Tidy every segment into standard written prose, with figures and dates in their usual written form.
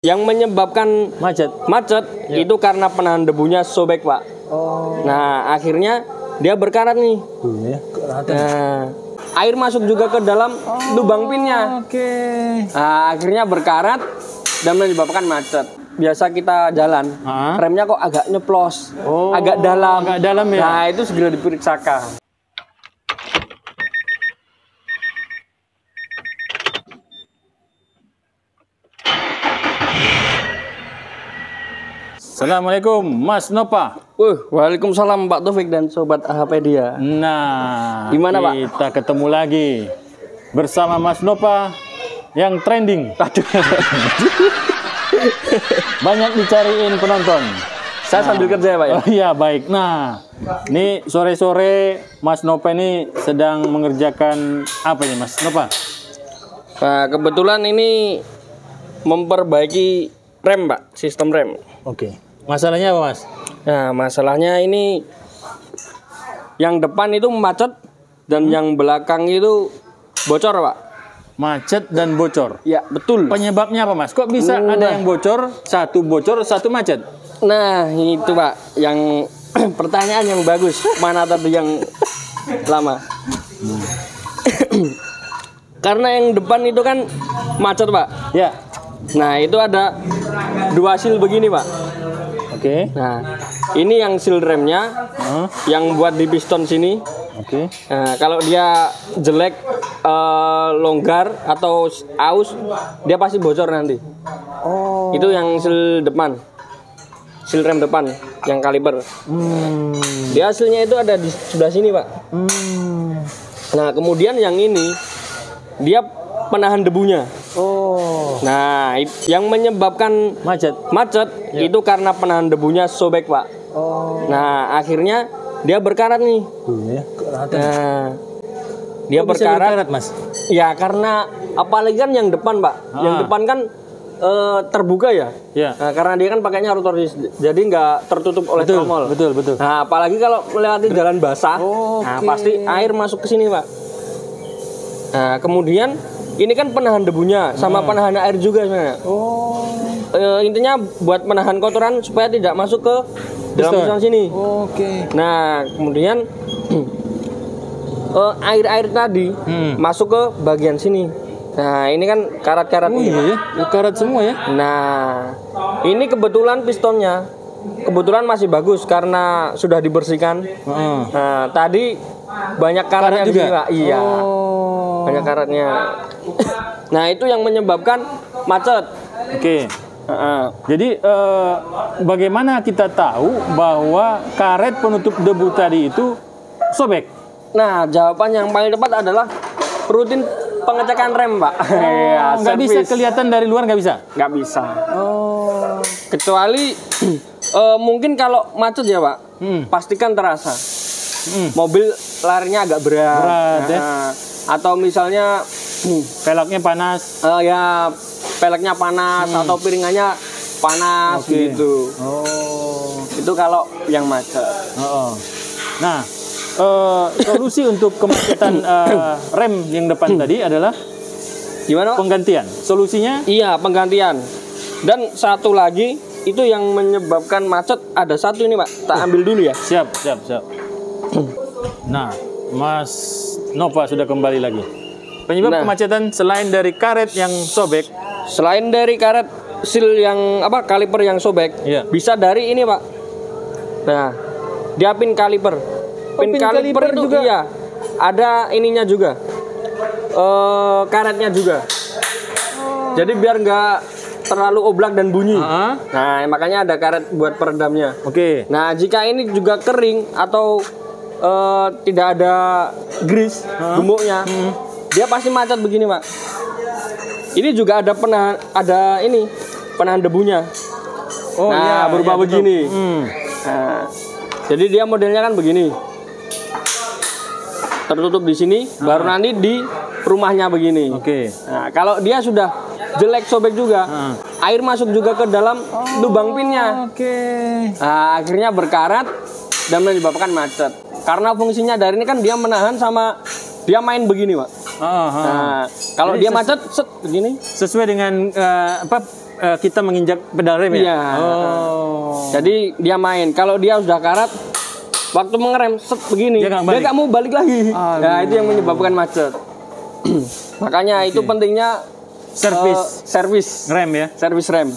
Yang menyebabkan macet ya. Itu karena penahan debunya sobek, Pak. Nah, akhirnya dia berkarat nih. Nah, air masuk juga ke dalam lubang pinnya. Nah, akhirnya berkarat dan menyebabkan macet. Biasa kita jalan, remnya kok agak nyeplos, agak dalam. Ya. Nah, itu segera diperiksakan. Assalamualaikum Mas Nova. Waalaikumsalam Pak Taufik dan Sobat AHpedia. Nah, gimana Pak? Kita ketemu lagi bersama Mas Nova yang trending. Banyak dicariin penonton. Saya sambil kerja ya Pak ya? Oh iya, baik. Nah, ini sore-sore Mas Nova ini sedang mengerjakan apa ini Mas Nova? Nah, kebetulan ini memperbaiki rem Pak, sistem rem. Oke. Masalahnya apa Mas? Nah, masalahnya ini yang depan itu macet dan yang belakang itu bocor Pak. Macet dan bocor. Ya, betul. Penyebabnya apa Mas? Kok bisa ada yang bocor, satu macet? Nah, itu Pak, yang pertanyaan yang bagus. Mana tadi yang lama? Karena yang depan itu kan macet Pak. Ya. Nah, itu ada dua seal begini Pak. Oke. Nah, ini yang seal remnya, yang buat di piston sini. Oke. Nah, kalau dia jelek, longgar atau aus, dia pasti bocor nanti. Itu yang seal depan, seal rem depan, yang kaliper. Dia hasilnya itu ada di sebelah sini Pak. Nah, kemudian yang ini, dia penahan debunya. Nah, yang menyebabkan macet itu karena penahan debunya sobek Pak. Nah, akhirnya dia berkarat nih. Nah, dia berkarat Mas. Ya karena apalagi kan yang depan Pak. Yang depan kan terbuka ya. Nah, karena dia kan pakainya rotor jadi nggak tertutup oleh tromol. Betul. Nah, apalagi kalau melewati jalan basah, nah pasti air masuk ke sini Pak. Nah, kemudian ini kan penahan debunya sama penahan air juga sebenarnya. Intinya buat menahan kotoran supaya tidak masuk ke dalam piston sini. Nah, kemudian air-air tadi masuk ke bagian sini. Nah, ini kan karat-karat ini. Iya ya, karat semua ya. Nah, ini kebetulan pistonnya masih bagus karena sudah dibersihkan. Nah, tadi banyak karatnya juga. Pak. Iya. Banyak karatnya. Nah, itu yang menyebabkan macet. Oke. Jadi bagaimana kita tahu bahwa karet penutup debu tadi itu sobek? Nah, jawaban yang paling tepat adalah rutin pengecekan rem, Pak. Nggak bisa kelihatan dari luar, nggak bisa? Nggak bisa. Kecuali mungkin kalau macet ya, Pak. Pastikan terasa. Mobil larinya agak berat ya? Atau misalnya peleknya panas. Ya peleknya panas atau piringannya panas gitu. Itu kalau yang macet. Nah, solusi untuk kemacetan rem yang depan tadi adalah gimana Pak? Penggantian. Solusinya? Iya, penggantian. Dan satu lagi itu yang menyebabkan macet ada satu ini Pak. Tak ambil dulu ya. Siap. Nah, Mas Nova sudah kembali lagi. Penyebab kemacetan selain dari karet yang sobek, selain dari karet seal yang kaliper yang sobek, bisa dari ini Pak. Nah, dia pin kaliper. Pin kaliper itu juga. Iya. Ada ininya juga. Karetnya juga. Jadi biar nggak terlalu oblak dan bunyi. Nah, makanya ada karet buat peredamnya. Nah, jika ini juga kering atau tidak ada grease gemuknya, dia pasti macet begini Pak. Ini juga ada penahan debunya. Berubah begini. Nah, jadi dia modelnya kan begini, tertutup di sini, baru nanti di rumahnya begini. Nah, kalau dia sudah jelek sobek juga, air masuk juga ke dalam lubang pinnya. Nah, akhirnya berkarat dan menyebabkan macet. Karena fungsinya dari ini kan dia menahan sama dia main begini Pak. Nah, kalau dia macet begini. Sesuai dengan kita menginjak pedal rem ya? Iya. Oh. Jadi dia main. Kalau dia sudah karat, waktu mengerem set begini, Dia dia nggak balik. nggak mau balik lagi. Aduh. Nah itu yang menyebabkan macet. Makanya itu pentingnya servis Rem ya? servis rem.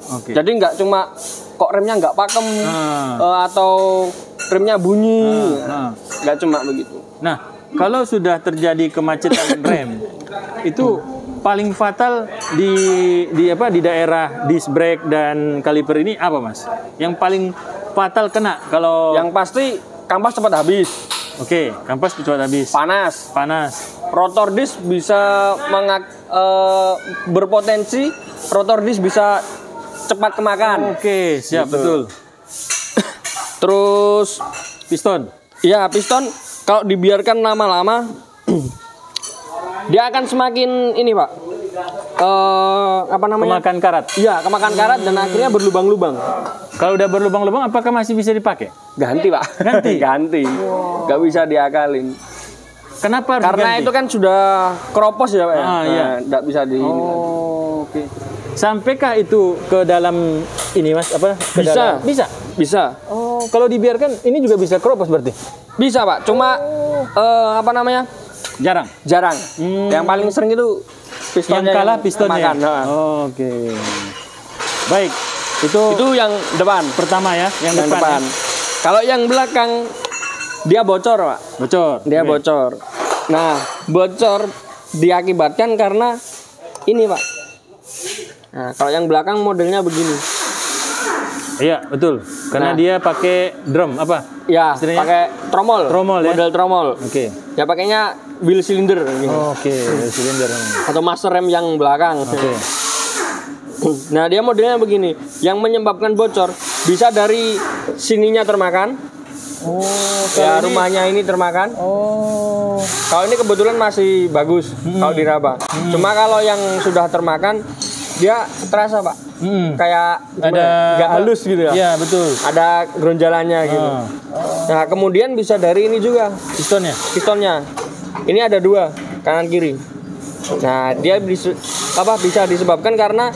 Oke. Jadi nggak cuma kok remnya nggak pakem Ah. atau remnya bunyi, Ah. nggak cuma begitu. Nah, kalau sudah terjadi kemacetan rem, itu paling fatal di daerah disc brake dan kaliper ini apa, Mas? Yang paling fatal kena kalau Yang pasti kampas cepat habis, Oke, kampas cepat habis. panas. Rotor disk bisa berpotensi rotor disk bisa cepat kemakan. Oke, siap, betul. Terus Piston. ya piston kalau dibiarkan lama-lama dia akan semakin ini Pak. Apa namanya? Kemakan karat. Iya, kemakan karat dan akhirnya berlubang-lubang. Kalau udah berlubang-lubang, apakah masih bisa dipakai? Ganti Pak. Ganti? Ganti. Nggak bisa diakalin. Kenapa harus Karena diganti? itu kan sudah keropos ya Pak ya. Ah, iya. Nggak bisa di Oh, oke. Sampaikah itu ke dalam ini, Mas? Apa? Ke Bisa. dalam- Bisa. bisa. Oh, kalau dibiarkan ini juga bisa keropos berarti? Bisa Pak. Cuma apa namanya? Jarang. Jarang. Yang paling sering itu pistonnya Yang kalah yang pistonnya. makan. Nah. Oke. Baik. Itu Itu yang depan. pertama ya, yang Yang depan. depan. Ya. Kalau yang belakang dia bocor Pak. Bocor. Dia Oke. bocor. Nah, bocor diakibatkan karena ini Pak. Nah, kalau yang belakang modelnya begini. Iya, betul. Karena Nah. dia pakai drum apa? Ya, Istilahnya? pakai tromol. Tromol, ya? Model tromol. Oke. Ya pakainya wheel cylinder gini. Oke, silinder. Atau master rem yang belakang. Oke. Nah, dia modelnya begini. Yang menyebabkan bocor bisa dari sininya termakan. Oh, Ya, rumahnya ini termakan. Oh. Kalau ini kebetulan masih bagus kalau diraba. Cuma kalau yang sudah termakan dia terasa Pak. Kayak gimana ya? nggak halus gitu ya. Iya, betul. Ada geronjalannya gitu. Ah. Nah, kemudian bisa dari ini juga Pistonnya. pistonnya. Ini ada dua, kanan kiri. Nah, dia bisa disebabkan karena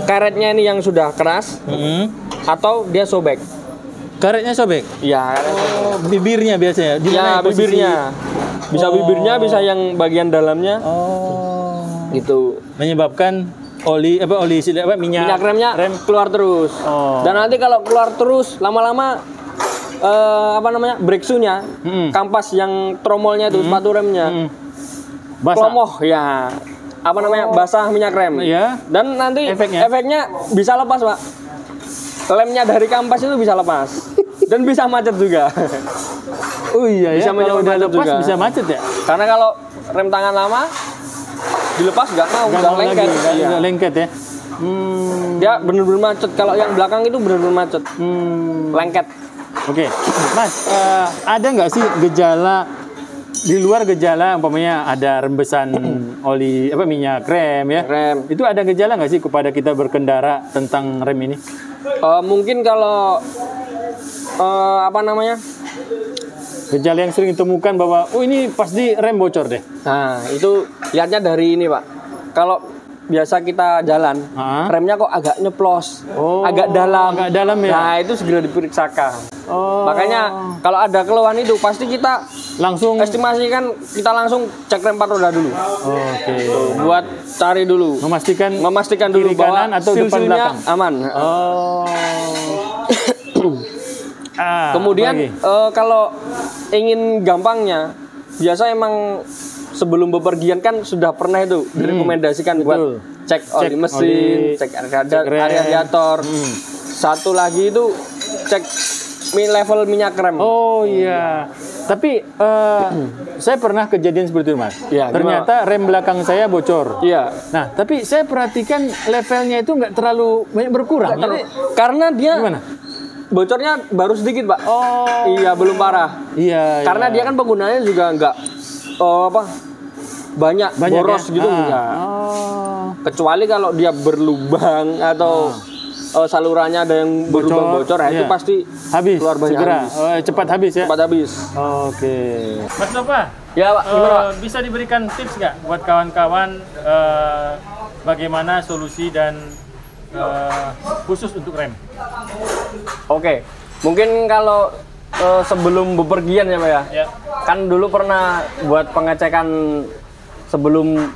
karetnya ini yang sudah keras atau dia sobek. Karetnya sobek. Ya, Oh, bibirnya biasanya. Di mana ya yang posisi- bibirnya. Bisa bibirnya, bisa yang bagian dalamnya. Oh. Gitu. Menyebabkan minyak Minyak remnya rem. keluar terus. Oh. Dan nanti kalau keluar terus lama-lama brake shoe-nya, kampas yang tromolnya itu sepatu remnya. Basah. Klomoh ya. Basah minyak rem. Iya. Dan nanti Efeknya? efeknya bisa lepas, Pak. Lemnya dari kampas itu bisa lepas. Dan bisa macet juga. Oh iya Bisa ya. Kalau udah macet lepas juga. bisa macet ya. Karena kalau rem tangan lama dilepas nggak mau, Nggak udah mau lagi. lengket. Iya. Udah lengket ya. Dia bener-bener macet. Kalau yang belakang itu bener-bener macet. Lengket. Oke, Mas, ada nggak sih gejala di luar gejala, umpamanya ada rembesan minyak rem ya? Rem. Itu ada gejala nggak sih kepada kita berkendara tentang rem ini? Mungkin kalau Gejala yang sering ditemukan bahwa, oh ini pasti rem bocor deh. Nah, itu lihatnya dari ini, Pak. Kalau biasa kita jalan, remnya kok agak nyeplos, agak dalam. Agak dalam ya? Nah, itu segera diperiksakan. Oh. Makanya kalau ada keluhan itu pasti kita Langsung. estimasikan, kita langsung cek rem 4 roda dulu. Oke. Buat cari dulu. Memastikan dulu kiri kanan bahwa atau depan seal-sealnya belakang. aman. Oh. Kemudian lagi? kalau ingin gampangnya, biasa emang sebelum bepergian kan sudah pernah itu direkomendasikan buat cek oli mesin, cek radiator. Satu lagi itu cek level minyak rem. Oh iya. Tapi saya pernah kejadian seperti itu, Mas. Ya, ternyata rem belakang saya bocor. Iya. Nah, tapi saya perhatikan levelnya itu nggak terlalu banyak berkurang. Karena dia Gimana? bocornya baru sedikit, Pak. Oh. Iya, belum parah. Iya. Karena dia kan penggunaannya juga nggak banyak boros ya? gitu enggak. Oh. Kecuali kalau dia berlubang atau salurannya ada yang berlubang bocor, iya. itu pasti Habis. keluar banyak Segera. habis. Cepat habis ya. Cepat habis. Oke. Mas Nova, Ya, Pak. Gimana, Pak? bisa diberikan tips nggak buat kawan-kawan bagaimana solusi dan khusus untuk rem. Oke, mungkin kalau sebelum bepergian ya Pak ya. Ya. Kan dulu pernah buat pengecekan sebelum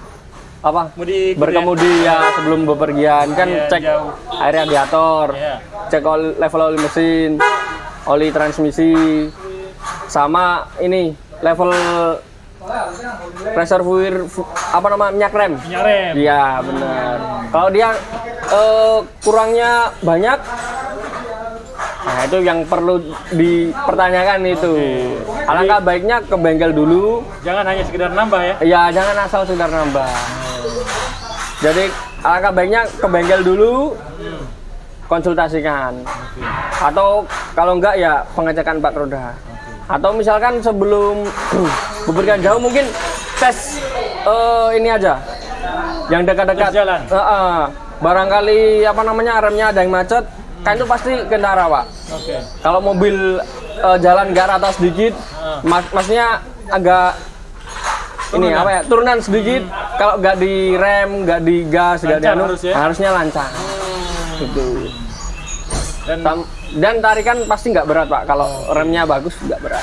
apa? Berkemudi ya sebelum bepergian kan Iya, cek jauh. air radiator, Iya. cek level oli mesin, oli transmisi, sama ini level reservoir apa nama minyak rem. Minyak rem. Iya benar. Kalau dia kurangnya banyak, nah itu yang perlu dipertanyakan itu. Alangkah baiknya ke bengkel dulu. Jangan hanya sekedar nambah ya. Ya jangan asal sekedar nambah. Jadi alangkah baiknya ke bengkel dulu, konsultasikan. Atau kalau enggak ya pengecekan bak roda. Atau misalkan sebelum bepergian jauh mungkin tes ini aja, yang dekat-dekat. Tes jalan. Barangkali apa namanya remnya ada yang macet, kan itu pasti kendara Pak. Oke. Kalau mobil jalan nggak rata sedikit, maksudnya agak ini apa ya turunan sedikit. Kalau nggak di rem, nggak di gas, nggak di Lancar anu, harus ya? harusnya lancar. Gitu. Dan Dan tarikan pasti nggak berat Pak. Kalau remnya bagus nggak berat.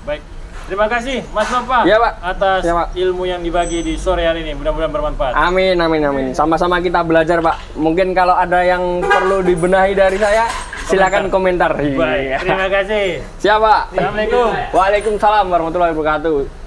baik. Terima kasih Mas Nova Iya, Pak. atas Iya, Pak. ilmu yang dibagi di sore hari ini. Mudah-mudahan bermanfaat. Amin, amin, amin. Sama-sama kita belajar Pak. Mungkin kalau ada yang perlu dibenahi dari saya, silakan komentar. Baik. Terima kasih. Siap Pak. Assalamualaikum. Waalaikumsalam warahmatullahi wabarakatuh.